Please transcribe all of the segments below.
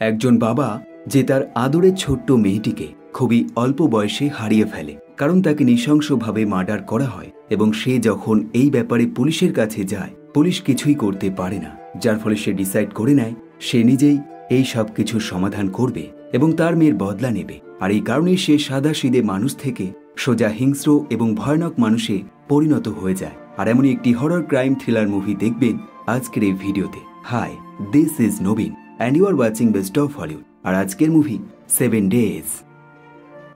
একজন বাবা যে তার আদরের ছোট্ট মেয়েটিকে খুবই অল্প বয়সে হারিয়ে ফেলে, কারণ তাকে নৃশংসভাবে মার্ডার করা হয় এবং সে যখন এই ব্যাপারে পুলিশের কাছে যায়, পুলিশ কিছুই করতে পারে না, যার ফলে সে ডিসাইড করে নেয় সে নিজেই এই সব কিছুর সমাধান করবে এবং তার মেয়ের বদলা নেবে। আর এই কারণেই সে সাদাসিধে মানুষ থেকে সোজা হিংস্র এবং ভয়ানক মানুষে পরিণত হয়ে যায়। আর এমনই একটি হরর ক্রাইম থ্রিলার মুভি দেখবেন আজকের এই ভিডিওতে। Hi, this is Nabin and you are watching best of Hollywood. আর আজকের মুভি 7 ডেজ।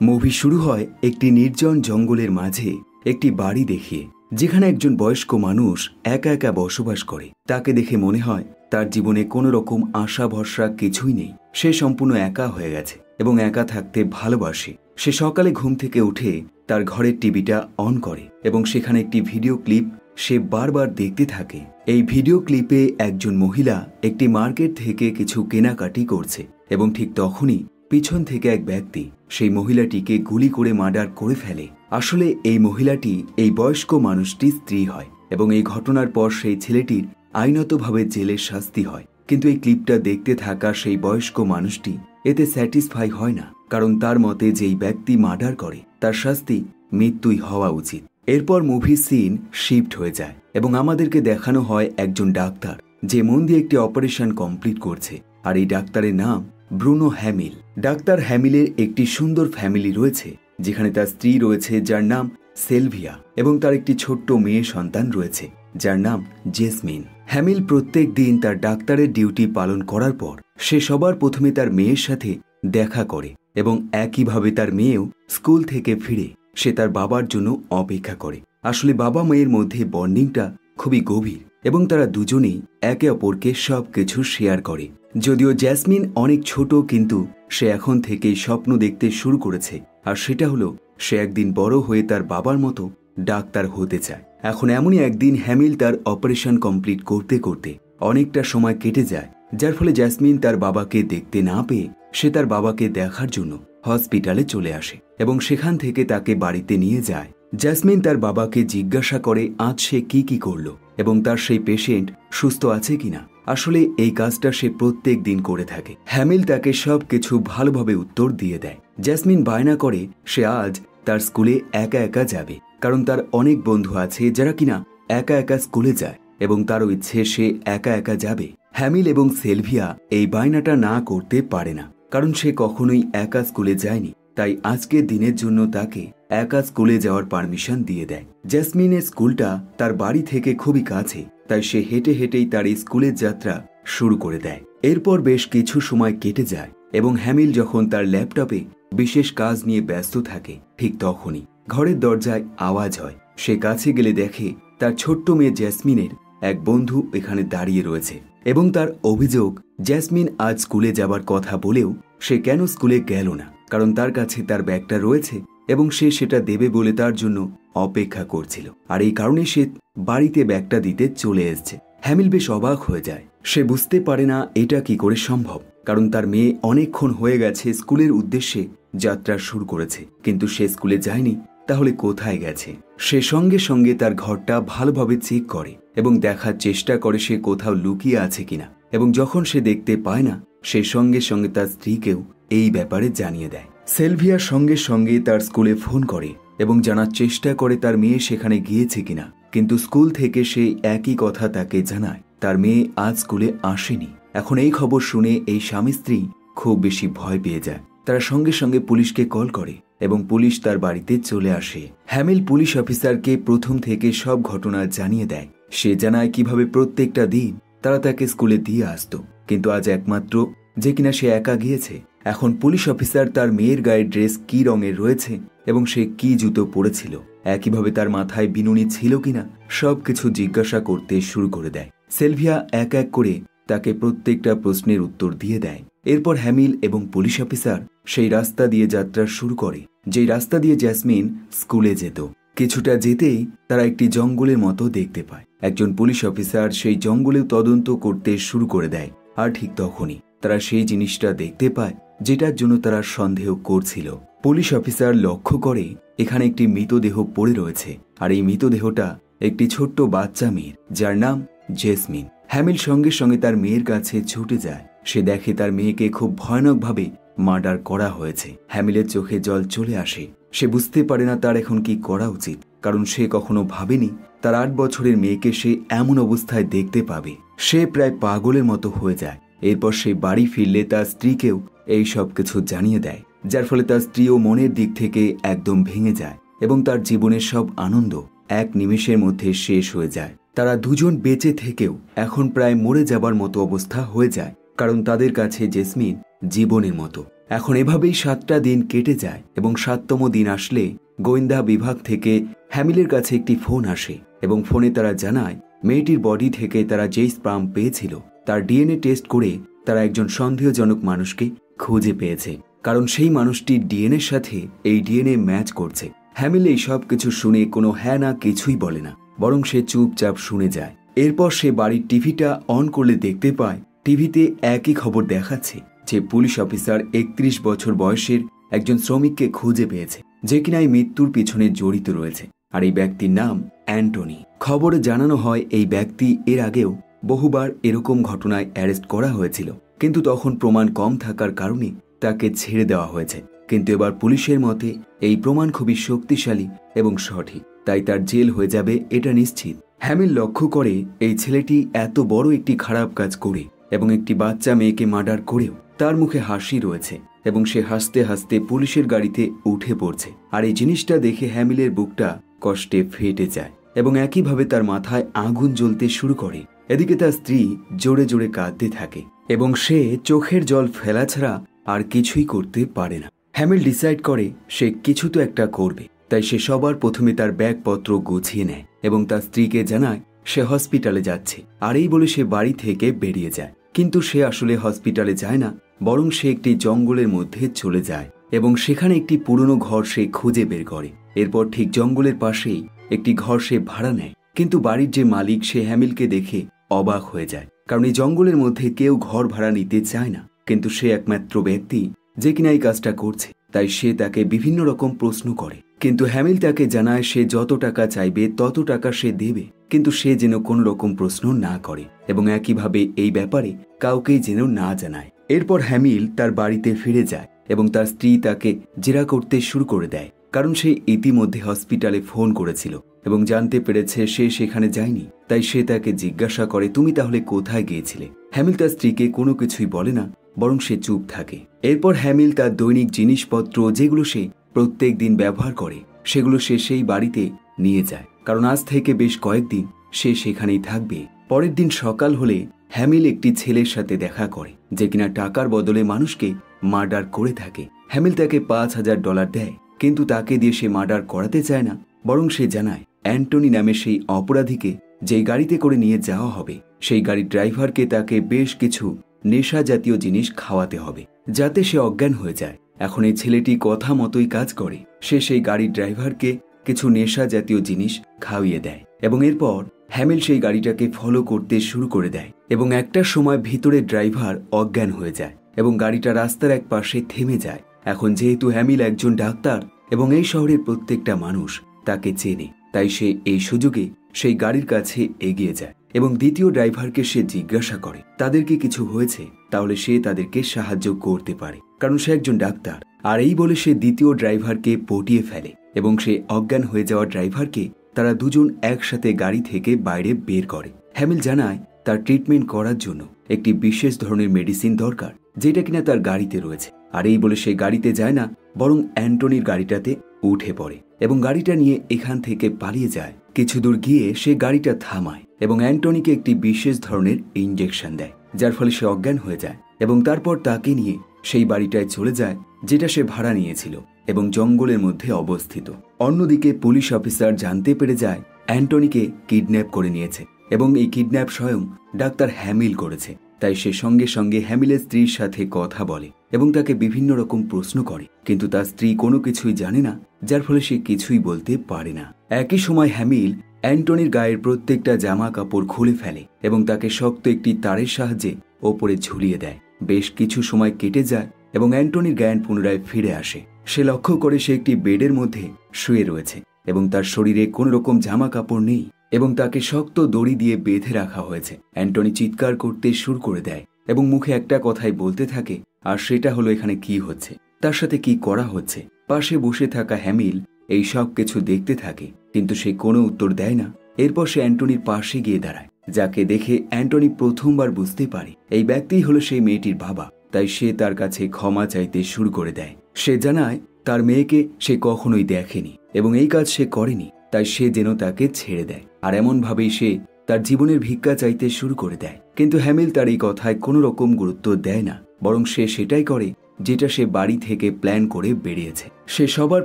মুভি শুরু হয় একটি নির্জন জঙ্গলের মাঝে একটি বাড়ি দেখিয়ে, যেখানে একজন বয়স্ক মানুষ একা একা বসবাস করে। তাকে দেখে মনে হয় তার জীবনে কোনো রকম আশা ভরসা কিছুই নেই। সে সম্পূর্ণ একা হয়ে গেছে এবং একা থাকতে ভালোবাসে। সে সকালে ঘুম থেকে উঠে তার ঘরের টিভিটা অন করে এবং সেখানে একটি ভিডিও ক্লিপ সে বারবার দেখতে থাকে। এই ভিডিও ক্লিপে একজন মহিলা একটি মার্কেট থেকে কিছু কেনাকাটি করছে এবং ঠিক তখনই পিছন থেকে এক ব্যক্তি সেই মহিলাটিকে গুলি করে মার্ডার করে ফেলে। আসলে এই মহিলাটি এই বয়স্ক মানুষটির স্ত্রী হয় এবং এই ঘটনার পর সেই ছেলেটির আইনতভাবে জেলের শাস্তি হয়। কিন্তু এই ক্লিপটা দেখতে থাকা সেই বয়স্ক মানুষটি এতে স্যাটিসফাই হয় না, কারণ তার মতে যেই ব্যক্তি মার্ডার করে তার শাস্তি মৃত্যুই হওয়া উচিত। এরপর মুভি সিন শিফট হয়ে যায় এবং আমাদেরকে দেখানো হয় একজন ডাক্তার যে মন দিয়ে একটি অপারেশন কমপ্লিট করছে। আর এই ডাক্তারের নাম ব্রুনো হ্যামিল। ডাক্তার হ্যামিলের একটি সুন্দর ফ্যামিলি রয়েছে, যেখানে তার স্ত্রী রয়েছে যার নাম সেলভিয়া এবং তার একটি ছোট্ট মেয়ে সন্তান রয়েছে যার নাম জেসমিন। হ্যামিল প্রত্যেক দিন তার ডাক্তারের ডিউটি পালন করার পর সে সবার প্রথমে তার মেয়ের সাথে দেখা করে এবং একইভাবে তার মেয়েও স্কুল থেকে ফিরে সে তার বাবার জন্য অপেক্ষা করে। আসলে বাবা মেয়ের মধ্যে বন্ডিংটা খুবই গভীর এবং তারা দুজনেই একে অপরকে সবকিছু শেয়ার করে। যদিও জেসমিন অনেক ছোট, কিন্তু সে এখন থেকেই স্বপ্ন দেখতে শুরু করেছে, আর সেটা হলো সে একদিন বড় হয়ে তার বাবার মতো ডাক্তার হতে চায়। এখন এমনই একদিন হ্যামিল তার অপারেশন কমপ্লিট করতে করতে অনেকটা সময় কেটে যায়, যার ফলে জেসমিন তার বাবাকে দেখতে না পেয়ে সে তার বাবাকে দেখার জন্য হসপিটালে চলে আসে এবং সেখান থেকে তাকে বাড়িতে নিয়ে যায়। জেসমিন তার বাবাকে জিজ্ঞাসা করে আজ সে কি করলো এবং তার সেই পেশেন্ট সুস্থ আছে কিনা। আসলে এই কাজটা সে প্রত্যেক দিন করে থাকে। হ্যামিল তাকে সবকিছু ভালোভাবে উত্তর দিয়ে দেয়। জেসমিন বায়না করে সে আজ তার স্কুলে একা একা যাবে, কারণ তার অনেক বন্ধু আছে যারা কিনা একা একা স্কুলে যায় এবং তারও ইচ্ছে সে একা একা যাবে। হ্যামিল এবং সেলভিয়া এই বায়নাটা না করতে পারে না, কারণ সে কখনোই একা স্কুলে যায়নি। তাই আজকের দিনের জন্য তাকে একা স্কুলে যাওয়ার পারমিশন দিয়ে দেয়। জেসমিনের স্কুলটা তার বাড়ি থেকে খুবই কাছে, তাই সে হেঁটে হেঁটেই তার এই স্কুলের যাত্রা শুরু করে দেয়। এরপর বেশ কিছু সময় কেটে যায় এবং হ্যামিল যখন তার ল্যাপটপে বিশেষ কাজ নিয়ে ব্যস্ত থাকে, ঠিক তখনই ঘরের দরজায় আওয়াজ হয়। সে কাছে গেলে দেখে তার ছোট্ট মেয়ে জেসমিনের এক বন্ধু এখানে দাঁড়িয়ে রয়েছে এবং তার অভিযোগ জেসমিন আজ স্কুলে যাবার কথা বলেও সে কেন স্কুলে গেল না, কারণ তার কাছে তার ব্যাগটা রয়েছে এবং সে সেটা দেবে বলে তার জন্য অপেক্ষা করছিল। আর এই কারণে সে বাড়িতে ব্যাগটা দিতে চলে এসছে। হ্যামিল বেশ অবাক হয়ে যায়। সে বুঝতে পারে না এটা কি করে সম্ভব, কারণ তার মেয়ে অনেকক্ষণ হয়ে গেছে স্কুলের উদ্দেশ্যে যাত্রা শুরু করেছে, কিন্তু সে স্কুলে যায়নি। তাহলে কোথায় গেছে? সে সঙ্গে সঙ্গে তার ঘরটা ভালোভাবে চেক করে এবং দেখার চেষ্টা করে সে কোথাও লুকিয়ে আছে কিনা, এবং যখন সে দেখতে পায় না, সে সঙ্গে সঙ্গে তার স্ত্রীকেও এই ব্যাপারে জানিয়ে দেয়। সেলভিয়ার সঙ্গে সঙ্গে তার স্কুলে ফোন করে এবং জানার চেষ্টা করে তার মেয়ে সেখানে গিয়েছে কিনা, কিন্তু স্কুল থেকে সে একই কথা তাকে জানায়, তার মেয়ে আজ স্কুলে আসেনি। এখন এই খবর শুনে এই স্বামী স্ত্রী খুব বেশি ভয় পেয়ে যায়। তারা সঙ্গে সঙ্গে পুলিশকে কল করে এবং পুলিশ তার বাড়িতে চলে আসে। হ্যামিল পুলিশ অফিসারকে প্রথম থেকে সব ঘটনা জানিয়ে দেয়। সে জানায় কিভাবে প্রত্যেকটা দিন তারা তাকে স্কুলে দিয়ে আসতো, কিন্তু আজ একমাত্র যে কিনা সে একা গিয়েছে। এখন পুলিশ অফিসার তার মেয়ের গায়ের ড্রেস কি রঙের রয়েছে এবং সে কি জুতো পরেছিল, একইভাবে তার মাথায় বিনুনি ছিল কিনা, সবকিছু জিজ্ঞাসা করতে শুরু করে দেয়। সেলভিয়া এক এক করে তাকে প্রত্যেকটা প্রশ্নের উত্তর দিয়ে দেয়। এরপর হ্যামিল এবং পুলিশ অফিসার সেই রাস্তা দিয়ে যাত্রা শুরু করে যেই রাস্তা দিয়ে জেসমিন স্কুলে যেত। কিছুটা যেতেই তারা একটি জঙ্গলের মতো দেখতে পায়। একজন পুলিশ অফিসার সেই জঙ্গলে তদন্ত করতে শুরু করে দেয়, আর ঠিক তখনই তারা সেই জিনিসটা দেখতে পায় যেটার জন্য তারা সন্দেহ করছিল। পুলিশ অফিসার লক্ষ্য করে এখানে একটি মৃতদেহ পড়ে রয়েছে, আর এই মৃতদেহটা একটি ছোট্ট বাচ্চা মেয়ের, যার নাম জেসমিন। হ্যামিল সঙ্গে সঙ্গে তার মেয়ের কাছে ছুটে যায় সে দেখে তার মেয়েকে খুব ভয়ানকভাবে মার্ডার করা হয়েছে। হ্যামিলের চোখে জল চলে আসে। সে বুঝতে পারে না তার এখন কি করা উচিত, কারণ সে কখনো ভাবেনি তার 8 বছরের মেয়েকে সে এমন অবস্থায় দেখতে পাবে। সে প্রায় পাগলের মতো হয়ে যায়। এরপর সে বাড়ি ফিরলে তার স্ত্রীকেও এই সব কিছু জানিয়ে দেয়, যার ফলে তার স্ত্রীও মনের দিক থেকে একদম ভেঙে যায় এবং তার জীবনের সব আনন্দ এক নিমেষের মধ্যে শেষ হয়ে যায়। তারা দুজন বেঁচে থেকেও এখন প্রায় মরে যাবার মতো অবস্থা হয়ে যায়, কারণ তাদের কাছে জেসমিন জীবনের মতো। এখন এভাবেই 7টা দিন কেটে যায় এবং 7তম দিন আসলে গোয়েন্দা বিভাগ থেকে হ্যামিলের কাছে একটি ফোন আসে এবং ফোনে তারা জানায় মেয়েটির বডি থেকে তারা যেই স্পার্ম পেয়েছিল তার ডিএনএ টেস্ট করে তারা একজন সন্দেহজনক মানুষকে খুঁজে পেয়েছে, কারণ সেই মানুষটির ডিএনএর সাথে এই ডিএনএ ম্যাচ করছে। হ্যামিল এই সব কিছু শুনে কোনো হ্যাঁ না কিছুই বলে না, বরং সে চুপচাপ শুনে যায়। এরপর সে বাড়ির টিভিটা অন করলে দেখতে পায় টিভিতে একই খবর দেখাচ্ছে যে পুলিশ অফিসার 31 বছর বয়সের একজন শ্রমিককে খুঁজে পেয়েছে, যে কিনা এই মৃত্যুর পিছনে জড়িত রয়েছে। আর এই ব্যক্তির নাম অ্যান্টনি। খবরে জানানো হয় এই ব্যক্তি এর আগেও বহুবার এরকম ঘটনায় অ্যারেস্ট করা হয়েছিল, কিন্তু তখন প্রমাণ কম থাকার কারণে তাকে ছেড়ে দেওয়া হয়েছে। কিন্তু এবার পুলিশের মতে এই প্রমাণ খুবই শক্তিশালী এবং সঠিক, তাই তার জেল হয়ে যাবে এটা নিশ্চিত। হ্যামিল লক্ষ্য করে এই ছেলেটি এত বড় একটি খারাপ কাজ করে এবং একটি বাচ্চা মেয়েকে মার্ডার করেও তার মুখে হাসি রয়েছে এবং সে হাসতে হাসতে পুলিশের গাড়িতে উঠে পড়ছে। আর এই জিনিসটা দেখে হ্যামিলের বুকটা কষ্টে ফেটে যায় এবং একইভাবে তার মাথায় আগুন জ্বলতে শুরু করে। এদিকে তার স্ত্রী জোরে জোরে কাঁদতে থাকে এবং সে চোখের জল ফেলা ছাড়া আর কিছুই করতে পারে না। হ্যামিল ডিসাইড করে সে কিছু তো একটা করবে, তাই সে সবার প্রথমে তার ব্যাগপত্র গুছিয়ে নেয় এবং তার স্ত্রীকে জানায় সে হসপিটালে যাচ্ছে। আর এই বলে সে বাড়ি থেকে বেরিয়ে যায়, কিন্তু সে আসলে হসপিটালে যায় না, বরং সে একটি জঙ্গলের মধ্যে চলে যায় এবং সেখানে একটি পুরনো ঘর সে খুঁজে বের করে। এরপর ঠিক জঙ্গলের পাশেই একটি ঘর সে ভাড়া নেয়, কিন্তু বাড়ির যে মালিক সে হ্যামিলকে দেখে অবাক হয়ে যায়, কারণ এই জঙ্গলের মধ্যে কেউ ঘর ভাড়া নিতে চায় না, কিন্তু সে একমাত্র ব্যক্তি যে কিনা এই কাজটা করছে। তাই সে তাকে বিভিন্ন রকম প্রশ্ন করে, কিন্তু হ্যামিল তাকে জানায় সে যত টাকা চাইবে তত টাকা সে দেবে, কিন্তু সে যেন কোনো রকম প্রশ্ন না করে এবং একইভাবে এই ব্যাপারে কাউকেই যেন না জানায়। এরপর হ্যামিল তার বাড়িতে ফিরে যায় এবং তার স্ত্রী তাকে জেরা করতে শুরু করে দেয়, কারণ সে ইতিমধ্যে হসপিটালে ফোন করেছিল এবং জানতে পেরেছে সে সেখানে যায়নি। তাই সে তাকে জিজ্ঞাসা করে, তুমি তাহলে কোথায় গিয়েছিলে? হ্যামিল তার স্ত্রীকে কোনো কিছুই বলে না, বরং সে চুপ থাকে। এরপর হ্যামিল তার দৈনিক জিনিসপত্র যেগুলো সে প্রত্যেক দিন ব্যবহার করে সেগুলো সে সেই বাড়িতে নিয়ে যায়, কারণ আজ থেকে বেশ কয়েকদিন সে সেখানেই থাকবে। পরের দিন সকাল হলে হ্যামিল একটি ছেলের সাথে দেখা করে যে কিনা টাকার বদলে মানুষকে মার্ডার করে থাকে। হ্যামিল তাকে $5000 দেয়, কিন্তু তাকে দিয়ে সে মার্ডার করাতে চায় না, বরং সে জানায় অ্যান্টনি নামে সেই অপরাধীকে যেই গাড়িতে করে নিয়ে যাওয়া হবে সেই গাড়ির ড্রাইভারকে তাকে বেশ কিছু নেশা জাতীয় জিনিস খাওয়াতে হবে যাতে সে অজ্ঞান হয়ে যায়। এখন এই ছেলেটি কথা মতোই কাজ করে। সে সেই গাড়ির ড্রাইভারকে কিছু নেশা জাতীয় জিনিস খাওয়িয়ে দেয় এবং এরপর হ্যামিল সেই গাড়িটাকে ফলো করতে শুরু করে দেয় এবং একটা সময় ভিতরে ড্রাইভার অজ্ঞান হয়ে যায় এবং গাড়িটা রাস্তার এক পাশে থেমে যায়। এখন যেহেতু হ্যামিল একজন ডাক্তার এবং এই শহরের প্রত্যেকটা মানুষ তাকে চেনে, তাই সে এই সুযোগে সেই গাড়ির কাছে এগিয়ে যায় এবং দ্বিতীয় ড্রাইভারকে সে জিজ্ঞাসা করে তাদেরকে কিছু হয়েছে, তাহলে সে তাদেরকে সাহায্য করতে পারে, কারণ সে একজন ডাক্তার। আর এই বলে সে দ্বিতীয় ড্রাইভারকে পটিয়ে ফেলে এবং সে অজ্ঞান হয়ে যাওয়া ড্রাইভারকে তারা দুজন একসাথে গাড়ি থেকে বাইরে বের করে। হ্যামিল জানায় তার ট্রিটমেন্ট করার জন্য একটি বিশেষ ধরনের মেডিসিন দরকার, যেটা কিনা তার গাড়িতে রয়েছে। আর এই বলে সে গাড়িতে যায় না, বরং অ্যান্টনির গাড়িটাতে উঠে পড়ে এবং গাড়িটা নিয়ে এখান থেকে পালিয়ে যায়। কিছু দূর গিয়ে সে গাড়িটা থামায় এবং অ্যান্টনিকে একটি বিশেষ ধরনের ইঞ্জেকশন দেয়, যার ফলে সে অজ্ঞান হয়ে যায় এবং তারপর তাকে নিয়ে সেই বাড়িটায় চলে যায় যেটা সে ভাড়া নিয়েছিল এবং জঙ্গলের মধ্যে অবস্থিত। অন্যদিকে পুলিশ অফিসার জানতে পেরে যায় অ্যান্টনিকে কিডন্যাপ করে নিয়েছে এবং এই কিডন্যাপ স্বয়ং ডাক্তার হ্যামিল করেছে। তাই সে সঙ্গে সঙ্গে হ্যামিলের স্ত্রীর সাথে কথা বলে এবং তাকে বিভিন্ন রকম প্রশ্ন করে, কিন্তু তার স্ত্রী কোনো কিছুই জানে না, যার ফলে সে কিছুই বলতে পারে না। একই সময় হ্যামিল অ্যান্টনির গায়ের প্রত্যেকটা জামা কাপড় খুলে ফেলে এবং তাকে শক্ত একটি তারের সাহায্যে ওপরে ঝুলিয়ে দেয়। বেশ কিছু সময় কেটে যায় এবং অ্যান্টনির জ্ঞান পুনরায় ফিরে আসে। সে লক্ষ্য করে সে একটি বেডের মধ্যে শুয়ে রয়েছে এবং তার শরীরে কোনো রকম জামা কাপড় নেই এবং তাকে শক্ত দড়ি দিয়ে বেঁধে রাখা হয়েছে। অ্যান্টনি চিৎকার করতে শুরু করে দেয় এবং মুখে একটা কথাই বলতে থাকে, আর সেটা হলো এখানে কি হচ্ছে, তার সাথে কি করা হচ্ছে। পাশে বসে থাকা হ্যামিল এই সব কিছু দেখতে থাকে, কিন্তু সে কোনো উত্তর দেয় না। এরপর সে অ্যান্টনির পাশে গিয়ে দাঁড়ায়, যাকে দেখে অ্যান্টনি প্রথমবার বুঝতে পারে এই ব্যক্তিই হলো সেই মেয়েটির বাবা। তাই সে তার কাছে ক্ষমা চাইতে শুরু করে দেয়। সে জানায় তার মেয়েকে সে কখনোই দেখেনি এবং এই কাজ সে করেনি, তাই সে যেন তাকে ছেড়ে দেয়। আর এমনভাবেই সে তার জীবনের ভিক্ষা চাইতে শুরু করে দেয়। কিন্তু হ্যামিল তার এই কথায় কোনো রকম গুরুত্ব দেয় না, বরং সে সেটাই করে যেটা সে বাড়ি থেকে প্ল্যান করে বেরিয়েছে। সে সবার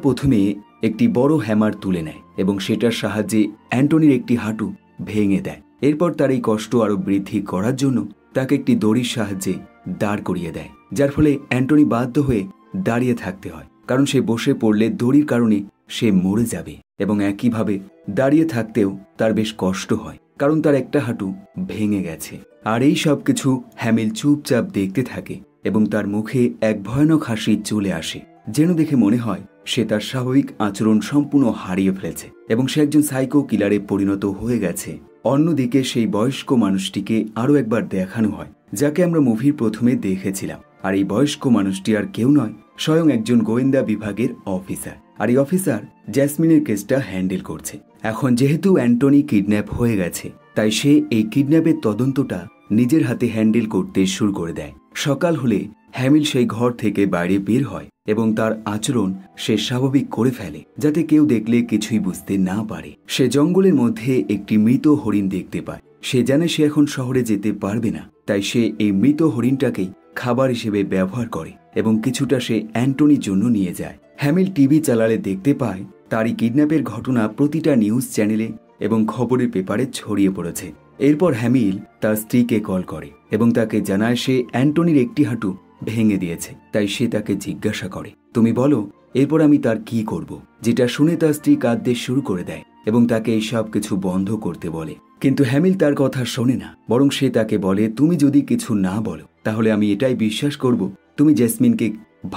প্রথমে একটি বড় হ্যামার তুলে নেয় এবং সেটার সাহায্যে অ্যান্টনির একটি হাঁটু ভেঙে দেয়। এরপর তার এই কষ্ট আরো বৃদ্ধি করার জন্য তাকে একটি দড়ির সাহায্যে দাঁড় করিয়ে দেয়, যার ফলে অ্যান্টনি বাধ্য হয়ে দাঁড়িয়ে থাকতে হয়, কারণ সে বসে পড়লে দড়ির কারণে সে মরে যাবে। এবং একইভাবে দাঁড়িয়ে থাকতেও তার বেশ কষ্ট হয়, কারণ তার একটা হাঁটু ভেঙে গেছে। আর এই সব কিছু হ্যামিল চুপচাপ দেখতে থাকে এবং তার মুখে এক ভয়ানক হাসি চলে আসে, যেন দেখে মনে হয় সে তার স্বাভাবিক আচরণ সম্পূর্ণ হারিয়ে ফেলেছে এবং সে একজন সাইকো কিলারে পরিণত হয়ে গেছে। অন্যদিকে সেই বয়স্ক মানুষটিকে আরও একবার দেখানো হয়, যাকে আমরা মুভির প্রথমে দেখেছিলাম। আর এই বয়স্ক মানুষটি আর কেউ নয়, স্বয়ং একজন গোয়েন্দা বিভাগের অফিসার। আর এই অফিসার জ্যাসমিনের কেসটা হ্যান্ডেল করছে। এখন যেহেতু অ্যান্টনি কিডন্যাপ হয়ে গেছে, তাই সে এই কিডন্যাপের তদন্তটা নিজের হাতে হ্যান্ডেল করতে শুরু করে দেয়। সকাল হলে হ্যামিল সেই ঘর থেকে বাইরে বের হয় এবং তার আচরণ সে স্বাভাবিক করে ফেলে, যাতে কেউ দেখলে কিছুই বুঝতে না পারে। সে জঙ্গলের মধ্যে একটি মৃত হরিণ দেখতে পায়। সে জানে সে এখন শহরে যেতে পারবে না, তাই সে এই মৃত হরিণটাকেই খাবার হিসেবে ব্যবহার করে এবং কিছুটা সে অ্যান্টনির জন্য নিয়ে যায়। হ্যামিল টিভি চালালে দেখতে পায় তারই কিডন্যাপের ঘটনা প্রতিটা নিউজ চ্যানেলে এবং খবরের পেপারে ছড়িয়ে পড়েছে। এরপর হ্যামিল তার স্ত্রীকে কল করে এবং তাকে জানায় সে অ্যান্টনির একটি হাঁটু ভেঙে দিয়েছে। তাই সে তাকে জিজ্ঞাসা করে, তুমি বলো এরপর আমি তার কি করব। যেটা শুনে তার স্ত্রী কাঁদতে শুরু করে দেয় এবং তাকে এই সব কিছু বন্ধ করতে বলে। কিন্তু হ্যামিল তার কথা শোনে না, বরং সে তাকে বলে, তুমি যদি কিছু না বলো তাহলে আমি এটাই বিশ্বাস করব তুমি জেসমিনকে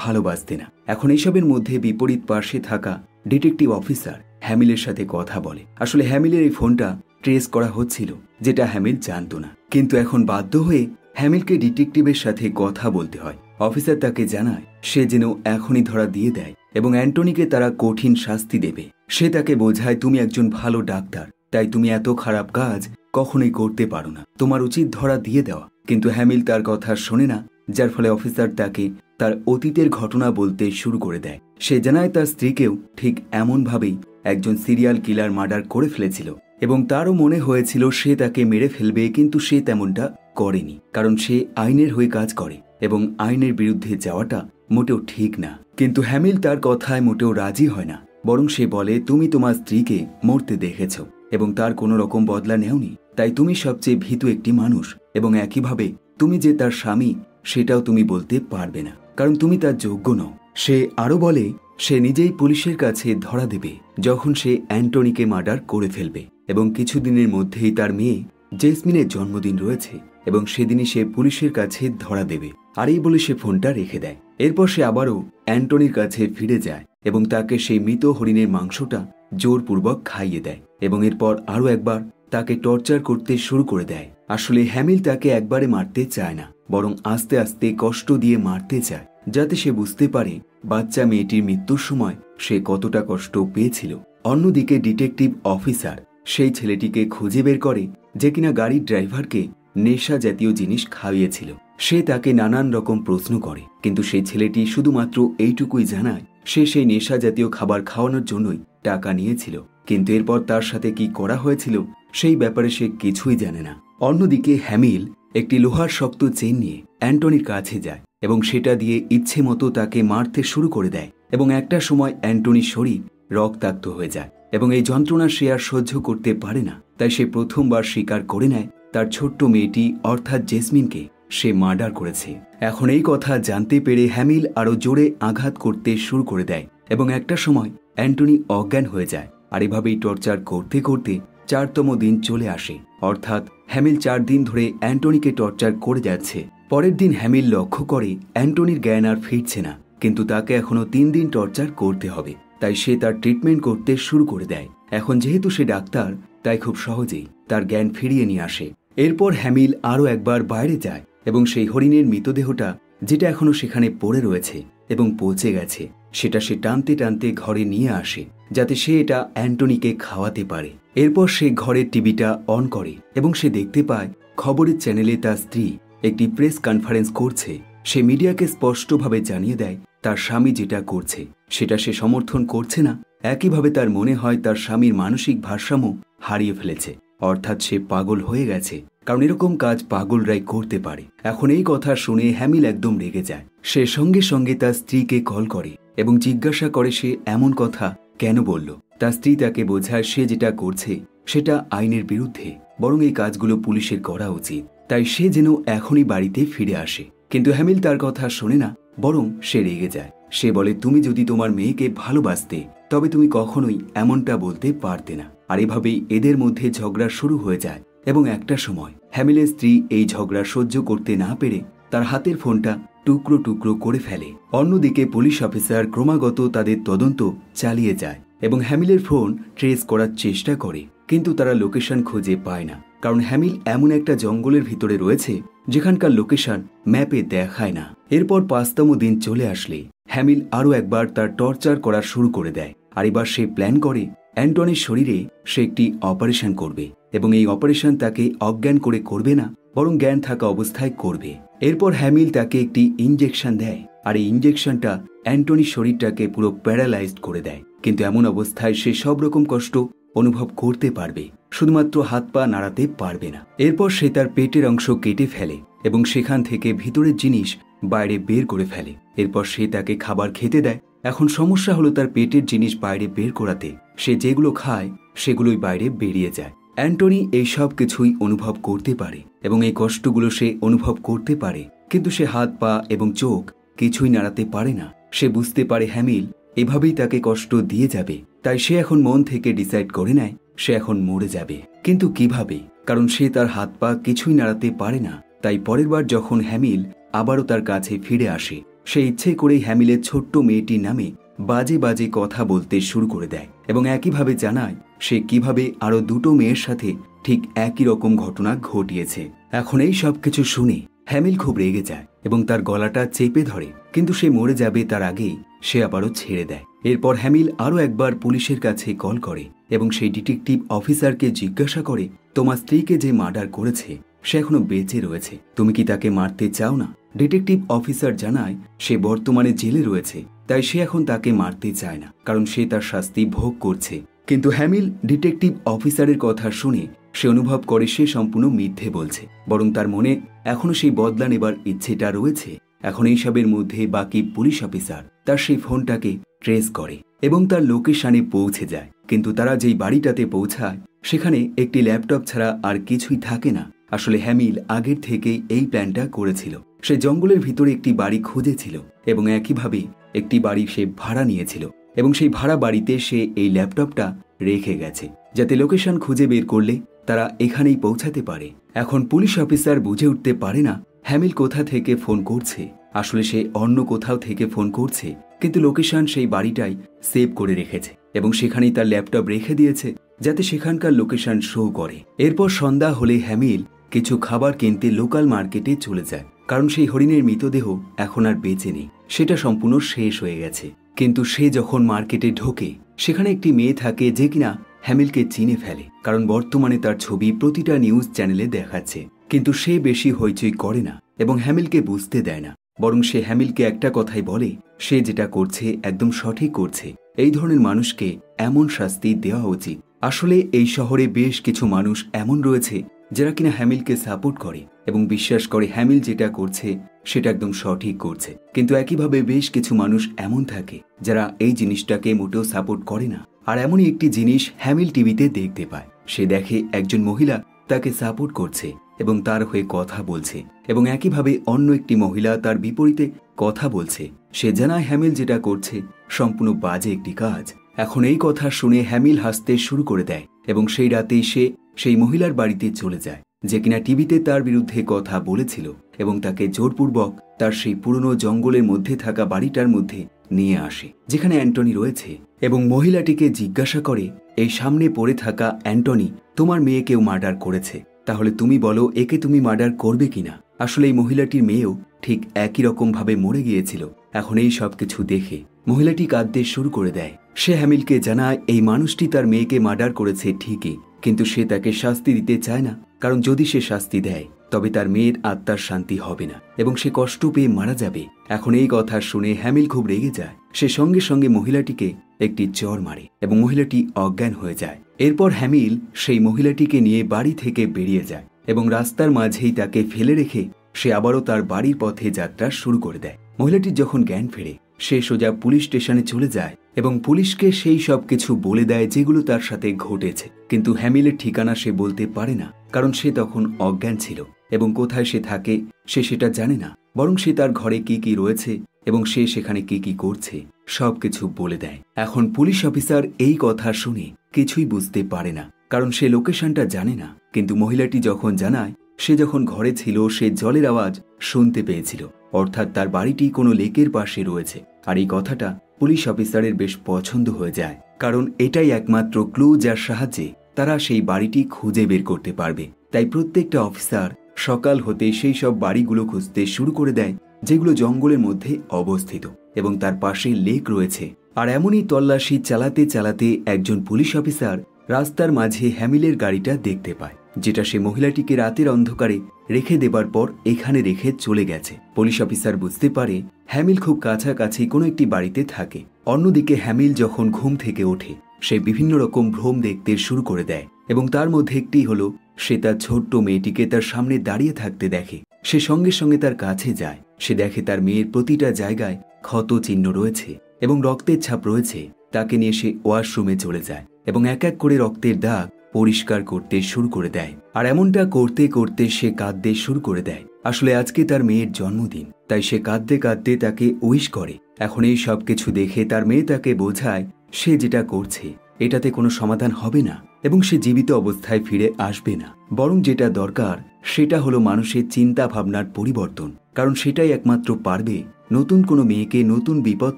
ভালোবাসতে না। এখন এসবের মধ্যে বিপরীত পাশে থাকা ডিটেকটিভ অফিসার হ্যামিলের সাথে কথা বলে। আসলে হ্যামিলের এই ফোনটা ট্রেস করা হচ্ছিল, যেটা হ্যামিল জানতো না। কিন্তু এখন বাধ্য হয়ে হ্যামিলকে ডিটেকটিভের সাথে কথা বলতে হয়। অফিসার তাকে জানায় সে যেন এখনই ধরা দিয়ে দেয় এবং অ্যান্টনিকে তারা কঠিন শাস্তি দেবে। সে তাকে বোঝায়, তুমি একজন ভালো ডাক্তার, তাই তুমি এত খারাপ কাজ কখনোই করতে পারো না, তোমার উচিত ধরা দিয়ে দেওয়া। কিন্তু হ্যামিল তার কথা শোনে না, যার ফলে অফিসার তাকে তার অতীতের ঘটনা বলতে শুরু করে দেয়। সে জানায় তার স্ত্রীকেও ঠিক এমনভাবেই একজন সিরিয়াল কিলার মার্ডার করে ফেলেছিল এবং তারও মনে হয়েছিল সে তাকে মেরে ফেলবে, কিন্তু সে তেমনটা করেনি, কারণ সে আইনের হয়ে কাজ করে এবং আইনের বিরুদ্ধে যাওয়াটা মোটেও ঠিক না। কিন্তু হ্যামিল তার কথায় মোটেও রাজি হয় না, বরং সে বলে, তুমি তোমার স্ত্রীকে মরতে দেখেছ এবং তার কোনো রকম বদলা নেওনি, তাই তুমি সবচেয়ে ভীতু একটি মানুষ এবং একইভাবে তুমি যে তার স্বামী সেটাও তুমি বলতে পারবে না, কারণ তুমি তার যোগ্য নও। সে আরও বলে সে নিজেই পুলিশের কাছে ধরা দেবে যখন সে অ্যান্টনিকে মার্ডার করে ফেলবে এবং কিছুদিনের মধ্যেই তার মেয়ে জেসমিনের জন্মদিন রয়েছে এবং সেদিনই সে পুলিশের কাছে ধরা দেবে। আর এই বলে সে ফোনটা রেখে দেয়। এরপর সে আবারও অ্যান্টনির কাছে ফিরে যায় এবং তাকে সেই মৃত হরিণের মাংসটা জোরপূর্বক খাইয়ে দেয় এবং এরপর আরও একবার তাকে টর্চার করতে শুরু করে দেয়। আসলে হ্যামিল তাকে একবারে মারতে চায় না, বরং আস্তে আস্তে কষ্ট দিয়ে মারতে চায়, যাতে সে বুঝতে পারে বাচ্চা মেয়েটির মৃত্যুর সময় সে কতটা কষ্ট পেয়েছিল। অন্যদিকে ডিটেকটিভ অফিসার সেই ছেলেটিকে খুঁজে বের করে যে কিনা গাড়ির ড্রাইভারকে নেশা জাতীয় জিনিস খাইয়েছিল। সে তাকে নানান রকম প্রশ্ন করে, কিন্তু সেই ছেলেটি শুধুমাত্র এইটুকুই জানায় সে সেই নেশা জাতীয় খাবার খাওয়ানোর জন্যই টাকা নিয়েছিল, কিন্তু এরপর তার সাথে কি করা হয়েছিল সেই ব্যাপারে সে কিছুই জানে না। অন্যদিকে হ্যামিল একটি লোহার শক্ত চেন নিয়ে অ্যান্টনির কাছে যায় এবং সেটা দিয়ে ইচ্ছে মতো তাকে মারতে শুরু করে দেয় এবং একটা সময় অ্যান্টনির শরীর রক্তাক্ত হয়ে যায় এবং এই যন্ত্রণা সে আর সহ্য করতে পারে না। তাই সে প্রথমবার স্বীকার করে নেয় তার ছোট্ট মেয়েটি অর্থাৎ জেসমিনকে সে মার্ডার করেছে। এখন এই কথা জানতে পেরে হ্যামিল আরো জোরে আঘাত করতে শুরু করে দেয় এবং একটা সময় অ্যান্টনি অজ্ঞান হয়ে যায়। আর এভাবেই টর্চার করতে করতে 4তম দিন চলে আসে, অর্থাৎ হ্যামিল 4 দিন ধরে অ্যান্টনিকে টর্চার করে যাচ্ছে। পরের দিন হ্যামিল লক্ষ্য করে অ্যান্টনির জ্ঞান আর ফিরছে না, কিন্তু তাকে এখনো 3 দিন টর্চার করতে হবে। তাই সে তার ট্রিটমেন্ট করতে শুরু করে দেয়। এখন যেহেতু সে ডাক্তার, তাই খুব সহজেই তার জ্ঞান ফিরিয়ে নিয়ে আসে। এরপর হ্যামিল আরও একবার বাইরে যায় এবং সেই হরিণের মৃতদেহটা যেটা এখনো সেখানে পড়ে রয়েছে এবং পচে গেছে সেটা সে টানতে টানতে ঘরে নিয়ে আসে যাতে সে এটা অ্যান্টনিকে খাওয়াতে পারে। এরপর সে ঘরের টিভিটা অন করে এবং সে দেখতে পায় খবরের চ্যানেলে তার স্ত্রী একটি প্রেস কনফারেন্স করছে। সে মিডিয়াকে স্পষ্টভাবে জানিয়ে দেয় তার স্বামী যেটা করছে সেটা সে সমর্থন করছে না। একইভাবে তার মনে হয় তার স্বামীর মানসিক ভারসাম্য হারিয়ে ফেলেছে, অর্থাৎ সে পাগল হয়ে গেছে, কারণ এরকম কাজ পাগলরাই করতে পারে। এখন এই কথা শুনে হ্যামিল একদম রেগে যায়। সে সঙ্গে সঙ্গে তার স্ত্রীকে কল করে এবং জিজ্ঞাসা করে সে এমন কথা কেন বলল। তার স্ত্রী তাকে বোঝায় সে যেটা করছে সেটা আইনের বিরুদ্ধে, বরং এই কাজগুলো পুলিশের করা উচিত, তাই সে যেন এখনই বাড়িতে ফিরে আসে। কিন্তু হ্যামিল তার কথা শোনে না, বরং সে রেগে যায়। সে বলে, তুমি যদি তোমার মেয়েকে ভালোবাসতে তবে তুমি কখনোই এমনটা বলতে পারতে না। আর এভাবেই এদের মধ্যে ঝগড়া শুরু হয়ে যায় এবং একটা সময় হ্যামিলের স্ত্রী এই ঝগড়া সহ্য করতে না পেরে তার হাতের ফোনটা টুকরো টুকরো করে ফেলে। অন্যদিকে পুলিশ অফিসার ক্রমাগত তাদের তদন্ত চালিয়ে যায় এবং হ্যামিলের ফোন ট্রেস করার চেষ্টা করে, কিন্তু তারা লোকেশন খুঁজে পায় না, কারণ হ্যামিল এমন একটা জঙ্গলের ভিতরে রয়েছে যেখানকার লোকেশন ম্যাপে দেখায় না। এরপর ৫তম দিন চলে আসলে হ্যামিল আরও একবার তার টর্চার করা শুরু করে দেয়। আর এবার সে প্ল্যান করে অ্যান্টনির শরীরে সে একটি অপারেশন করবে এবং এই অপারেশন তাকে অজ্ঞান করে করবে না, বরং জ্ঞান থাকা অবস্থায় করবে। এরপর হ্যামিল তাকে একটি ইনজেকশন দেয় আর এই ইনজেকশনটা অ্যান্টনির শরীরটাকে পুরো প্যারালাইজড করে দেয়, কিন্তু এমন অবস্থায় সে সব রকম কষ্ট অনুভব করতে পারবে, শুধুমাত্র হাত পা নাড়াতে পারবে না। এরপর সে তার পেটের অংশ কেটে ফেলে এবং সেখান থেকে ভিতরের জিনিস বাইরে বের করে ফেলে। এরপর সে তাকে খাবার খেতে দেয়। এখন সমস্যা হলো তার পেটের জিনিস বাইরে বের করাতে সে যেগুলো খায় সেগুলোই বাইরে বেরিয়ে যায়। অ্যান্টনি এই সব কিছুই অনুভব করতে পারে এবং এই কষ্টগুলো সে অনুভব করতে পারে, কিন্তু সে হাত পা এবং চোখ কিছুই নাড়াতে পারে না। সে বুঝতে পারে হ্যামিল এভাবেই তাকে কষ্ট দিয়ে যাবে, তাই সে এখন মন থেকে ডিসাইড করে নেয় সে এখন মরে যাবে। কিন্তু কিভাবে, কারণ সে তার হাত পা কিছুই নাড়াতে পারে না। তাই পরের বার যখন হ্যামিল আবারও তার কাছে ফিরে আসে, সে ইচ্ছে করেই হ্যামিলের ছোট্ট মেয়েটির নামে বাজে বাজে কথা বলতে শুরু করে দেয় এবং একইভাবে জানায় সে কিভাবে আরও দুটো মেয়ের সাথে ঠিক একই রকম ঘটনা ঘটিয়েছে। এখন এই সব কিছু শুনে হ্যামিল খুব রেগে যায় এবং তার গলাটা চেপে ধরে, কিন্তু সে মরে যাবে তার আগেই সে আবারও ছেড়ে দেয়। এরপর হ্যামিল আরও একবার পুলিশের কাছে কল করে এবং সেই ডিটেকটিভ অফিসারকে জিজ্ঞাসা করে, তোমার স্ত্রীকে যে মার্ডার করেছে সে এখনো বেঁচে রয়েছে, তুমি কি তাকে মারতে চাও না? ডিটেকটিভ অফিসার জানায় সে বর্তমানে জেলে রয়েছে, তাই সে এখন তাকে মারতে চায় না, কারণ সে তার শাস্তি ভোগ করছে। কিন্তু হ্যামিল ডিটেকটিভ অফিসারের কথা শুনে সে অনুভব করে সে সম্পূর্ণ মিথ্যে বলছে, বরং তার মনে এখনো সেই বদলা নেবার ইচ্ছেটা রয়েছে। এখন এইসবের মধ্যে বাকি পুলিশ অফিসার তার সেই ফোনটাকে ট্রেস করে এবং তার লোকেশনে পৌঁছে যায়, কিন্তু তারা যেই বাড়িটাতে পৌঁছায় সেখানে একটি ল্যাপটপ ছাড়া আর কিছুই থাকে না। আসলে হ্যামিল আগের থেকেই এই প্ল্যানটা করেছিল। সে জঙ্গলের ভিতরে একটি বাড়ি খুঁজেছিল এবং একইভাবে একটি বাড়ি সে ভাড়া নিয়েছিল এবং সেই ভাড়া বাড়িতে সে এই ল্যাপটপটা রেখে গেছে, যাতে লোকেশন খুঁজে বের করলে তারা এখানেই পৌঁছাতে পারে। এখন পুলিশ অফিসার বুঝে উঠতে পারে না হ্যামিল কোথা থেকে ফোন করছে। আসলে সে অন্য কোথাও থেকে ফোন করছে, কিন্তু লোকেশন সেই বাড়িটাই সেভ করে রেখেছে এবং সেখানেই তার ল্যাপটপ রেখে দিয়েছে যাতে সেখানকার লোকেশন শো করে। এরপর সন্ধ্যা হলে হ্যামিল কিছু খাবার কিনতে লোকাল মার্কেটে চলে যায়, কারণ সেই হরিণের মৃতদেহ এখন আর বেঁচে নেই, সেটা সম্পূর্ণ শেষ হয়ে গেছে। কিন্তু সে যখন মার্কেটে ঢোকে সেখানে একটি মেয়ে থাকে যে কিনা হ্যামিলকে চিনে ফেলে, কারণ বর্তমানে তার ছবি প্রতিটা নিউজ চ্যানেলে দেখাচ্ছে। কিন্তু সে বেশি হইচই করে না এবং হ্যামিলকে বুঝতে দেয় না, বরং সে হ্যামিলকে একটা কথাই বলে সে যেটা করছে একদম সঠিক করছে। এই ধরনের মানুষকে এমন শাস্তি দেওয়া উচিত। আসলে এই শহরে বেশ কিছু মানুষ এমন রয়েছে যারা কিনা হ্যামিলকে সাপোর্ট করে এবং বিশ্বাস করে হ্যামিল যেটা করছে সেটা একদম সঠিক করছে, কিন্তু একইভাবে বেশ কিছু মানুষ এমন থাকে যারা এই জিনিসটাকে মোটেও সাপোর্ট করে না। আর এমনই একটি জিনিস হ্যামিল টিভিতে দেখতে পায়। সে দেখে একজন মহিলা তাকে সাপোর্ট করছে এবং তার হয়ে কথা বলছে এবং একইভাবে অন্য একটি মহিলা তার বিপরীতে কথা বলছে। সে জানায় হ্যামিল যেটা করছে সম্পূর্ণ বাজে একটি কাজ। এখন এই কথা শুনে হ্যামিল হাসতে শুরু করে দেয় এবং সেই রাতেই সে সেই মহিলার বাড়িতে চলে যায় যে কিনা টিভিতে তার বিরুদ্ধে কথা বলেছিল এবং তাকে জোরপূর্বক তার সেই পুরনো জঙ্গলের মধ্যে থাকা বাড়িটার মধ্যে নিয়ে আসে যেখানে অ্যান্টনি রয়েছে এবং মহিলাটিকে জিজ্ঞাসা করে, এই সামনে পড়ে থাকা অ্যান্টনি তোমার মেয়েকেও মার্ডার করেছে, তাহলে তুমি বলো একে তুমি মার্ডার করবে কিনা? আসলে এই মহিলাটির মেয়েও ঠিক একই রকম ভাবে মরে গিয়েছিল। এখন এই সব কিছু দেখে মহিলাটি কাঁদতে শুরু করে দেয়। সে হ্যামিলকে জানায় এই মানুষটি তার মেয়েকে মার্ডার করেছে ঠিকই, কিন্তু সে তাকে শাস্তি দিতে চায় না, কারণ যদি সে শাস্তি দেয় তবে তার মেয়ের আত্মার শান্তি হবে না এবং সে কষ্ট পেয়ে মারা যাবে। এখন এই কথা শুনে হ্যামিল খুব রেগে যায়। সে সঙ্গে সঙ্গে মহিলাটিকে একটি চর মারে এবং মহিলাটি অজ্ঞান হয়ে যায়। এরপর হ্যামিল সেই মহিলাটিকে নিয়ে বাড়ি থেকে বেরিয়ে যায় এবং রাস্তার মাঝেই তাকে ফেলে রেখে সে আবারও তার বাড়ির পথে যাত্রা শুরু করে দেয়। মহিলাটির যখন জ্ঞান ফেরে সে সোজা পুলিশ স্টেশনে চলে যায় এবং পুলিশকে সেই সব কিছু বলে দেয় যেগুলো তার সাথে ঘটেছে। কিন্তু হ্যামিলের ঠিকানা সে বলতে পারে না, কারণ সে তখন অজ্ঞান ছিল এবং কোথায় সে থাকে সে সেটা জানে না। বরং সে তার ঘরে কি কি রয়েছে এবং সে সেখানে কি কি করছে সবকিছু বলে দেয়। এখন পুলিশ অফিসার এই কথা শুনে কিছুই বুঝতে পারে না, কারণ সে লোকেশনটা জানে না। কিন্তু মহিলাটি যখন জানায় সে যখন ঘরে ছিল সে জলের আওয়াজ শুনতে পেয়েছিল, অর্থাৎ তার বাড়িটি কোনো লেকের পাশে রয়েছে। আর এই কথাটা পুলিশ অফিসারের বেশ পছন্দ হয়ে যায়, কারণ এটাই একমাত্র ক্লু যার সাহায্যে তারা সেই বাড়িটি খুঁজে বের করতে পারবে। তাই প্রত্যেকটা অফিসার সকাল হতে সেই সব বাড়িগুলো খুঁজতে শুরু করে দেয় যেগুলো জঙ্গলের মধ্যে অবস্থিত এবং তার পাশে লেক রয়েছে। আর এমনই তল্লাশি চালাতে চালাতে একজন পুলিশ অফিসার রাস্তার মাঝে হ্যামিলের গাড়িটা দেখতে পায়, যেটা সে মহিলাটিকে রাতের অন্ধকারে রেখে দেবার পর এখানে রেখে চলে গেছে। পুলিশ অফিসার বুঝতে পারে হ্যামিল খুব কাছাকাছি কোনো একটি বাড়িতে থাকে। অন্যদিকে হ্যামিল যখন ঘুম থেকে ওঠে সে বিভিন্ন রকম ভ্রম দেখতে শুরু করে দেয় এবং তার মধ্যে একটি হলো সে তার ছোট্ট মেয়েটিকে তার সামনে দাঁড়িয়ে থাকতে দেখে। সে সঙ্গে সঙ্গে তার কাছে যায়। সে দেখে তার মেয়ের প্রতিটা জায়গায় ক্ষত চিহ্ন রয়েছে এবং রক্তের ছাপ রয়েছে। তাকে নিয়ে সে ওয়াশরুমে চলে যায় এবং এক এক করে রক্তের দাগ পরিষ্কার করতে শুরু করে দেয়। আর এমনটা করতে করতে সে কাঁদতে শুরু করে দেয়। আসলে আজকে তার মেয়ের জন্মদিন, তাই সে কাঁদতে কাঁদতে তাকে উইশ করে। এখন এই সব কিছু দেখে তার মেয়ে তাকে বোঝায় সে যেটা করছে এটাতে কোনো সমাধান হবে না এবং সে জীবিত অবস্থায় ফিরে আসবে না, বরং যেটা দরকার সেটা হলো মানুষের চিন্তা ভাবনার পরিবর্তন, কারণ সেটাই একমাত্র পারবে নতুন কোনো মেয়েকে নতুন বিপদ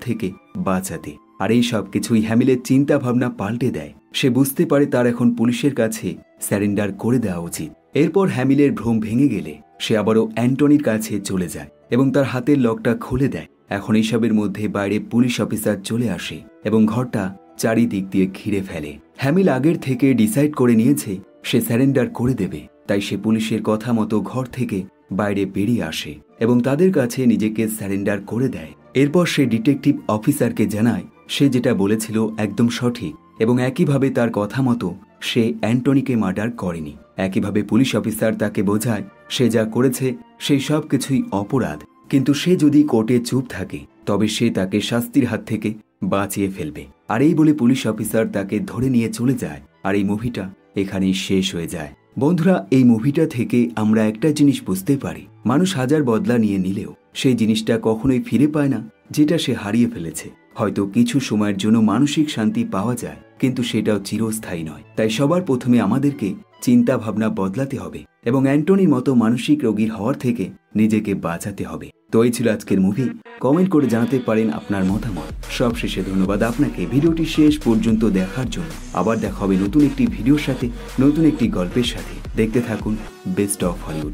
থেকে বাঁচাতে। আর এই সব কিছুই হ্যামিলের চিন্তা ভাবনা পাল্টে দেয়। সে বুঝতে পারে তার এখন পুলিশের কাছে স্যারেন্ডার করে দেওয়া উচিত। এরপর হ্যামিলের ভ্রম ভেঙে গেলে সে আবারও অ্যান্টনির কাছে চলে যায় এবং তার হাতের লকটা খুলে দেয়। এখন এইসবের মধ্যে বাইরে পুলিশ অফিসার চলে আসে এবং ঘরটা চারিদিক দিয়ে ঘিরে ফেলে। হ্যামিল আগের থেকে ডিসাইড করে নিয়েছে সে স্যারেন্ডার করে দেবে, তাই সে পুলিশের কথা মতো ঘর থেকে বাইরে বেরিয়ে আসে এবং তাদের কাছে নিজেকে স্যারেন্ডার করে দেয়। এরপর সে ডিটেকটিভ অফিসারকে জানায় সে যেটা বলেছিল একদম সঠিক এবং একইভাবে তার কথা মতো সে অ্যান্টনিকে মার্ডার করেনি। একইভাবে পুলিশ অফিসার তাকে বোঝায় সে যা করেছে সেই সব কিছুই অপরাধ, কিন্তু সে যদি কোর্টে চুপ থাকে তবে সে তাকে শাস্তির হাত থেকে বাঁচিয়ে ফেলবে। আর এই বলে পুলিশ অফিসার তাকে ধরে নিয়ে চলে যায়। আর এই মুভিটা এখানেই শেষ হয়ে যায়। বন্ধুরা, এই মুভিটা থেকে আমরা একটা জিনিস বুঝতে পারি, মানুষ হাজার বদলা নিয়ে নিলেও সেই জিনিসটা কখনোই ফিরে পায় না যেটা সে হারিয়ে ফেলেছে। হয়তো কিছু সময়ের জন্য মানসিক শান্তি পাওয়া যায়, কিন্তু সেটাও চিরস্থায়ী নয়। তাই সবার প্রথমে আমাদেরকে চিন্তা ভাবনা বদলাতে হবে এবং অ্যান্টনির মতো মানসিক রোগীর হওয়ার থেকে নিজেকে বাঁচাতে হবে। তো এই ছিল আজকের মুভি। কমেন্ট করে জানাতে পারেন আপনার মতামত। সবশেষে ধন্যবাদ আপনাকে ভিডিওটি শেষ পর্যন্ত দেখার জন্য। আবার দেখা হবে নতুন একটি ভিডিওর সাথে, নতুন একটি গল্পের সাথে। দেখতে থাকুন বেস্ট অফ হলিউড।